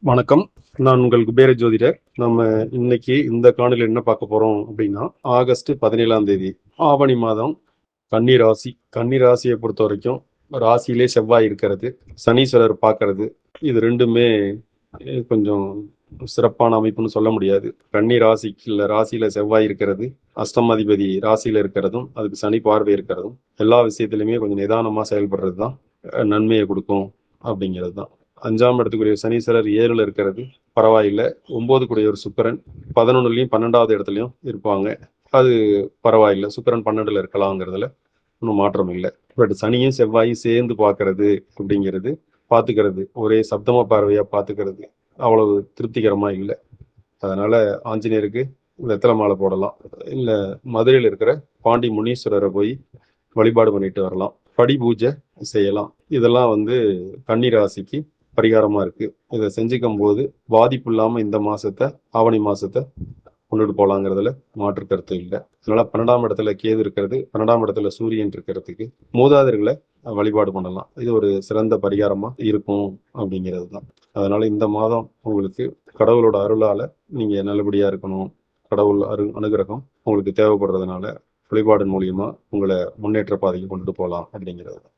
வணக்கம். நான் உங்கள் குபேர ஜோதிடர். நம்ம இன்னைக்கு இந்த காணொளியில என்ன பார்க்க போறோம் அப்படின்னா, ஆகஸ்ட் 17ஆம் தேதி ஆவணி மாதம் கன்னி ராசி. கன்னி ராசியை பொறுத்த வரைக்கும் ராசியிலே செவ்வாய் இருக்கிறது, சனீஸ்வரர் பார்க்கறது, இது ரெண்டுமே கொஞ்சம் சிறப்பான அமைப்புன்னு சொல்ல முடியாது. கன்னி ராசியில செவ்வாய் இருக்கிறது, அஷ்டமாதிபதி ராசியில இருக்கிறதும், அதுக்கு சனி பார்வை இருக்கிறதும், எல்லா விஷயத்திலுமே கொஞ்சம் நிதானமா செயல்படுறது தான் நன்மையை கொடுக்கும் அப்படிங்கிறது தான். 5ஆம் இடத்துக்குரிய சனீஸ்வரர் 7ல இருக்கிறது பரவாயில்ல. 9 கூடிய ஒரு சுக்கிரன் 11லையும் 12வது இடத்துலையும் இருப்பாங்க. அது பரவாயில்ல. சுக்கிரன் 12ல இருக்கலாங்கிறதுல ஒன்றும் மாற்றம் இல்லை. பட் சனியும் செவ்வாயும் சேர்ந்து பார்க்கறது அப்படிங்கிறது, பார்த்துக்கிறது ஒரே சப்தம பார்வையா பார்த்துக்கிறது அவ்வளவு திருப்திகரமா இல்லை. அதனால ஆஞ்சநேயருக்கு வெத்தலை மாலை போடலாம், இல்ல மதுரையில் இருக்கிற பாண்டி முனீஸ்வரரை போய் வழிபாடு பண்ணிட்டு வரலாம், படி பூஜை செய்யலாம். இதெல்லாம் கன்னி ராசிக்கு பரிகாரமா இருக்கு. இதை செஞ்சுக்கும் போது பாதிப்பு இல்லாம இந்த மாசத்தை, ஆவணி மாசத்தை கொண்டுட்டு போலாங்கிறதுல மாற்று கருத்து இல்லை. அதனால 12ஆம் இடத்துல கேது இருக்கிறது, 12ஆம் இடத்துல சூரியன் இருக்கிறதுக்கு மூதாதையர்களை வழிபாடு பண்ணலாம். இது ஒரு சிறந்த பரிகாரமா இருக்கும் அப்படிங்கிறது தான். அதனால இந்த மாதம் உங்களுக்கு கடவுளோட அருளால நீங்க நல்லபடியா இருக்கணும். கடவுள் அனுகிரகம் உங்களுக்கு தேவைப்படுறதுனால வழிபாடு மூலியமா உங்களை முன்னேற்ற பாதைக்கு கொண்டுட்டு போகலாம் அப்படிங்கிறது தான்.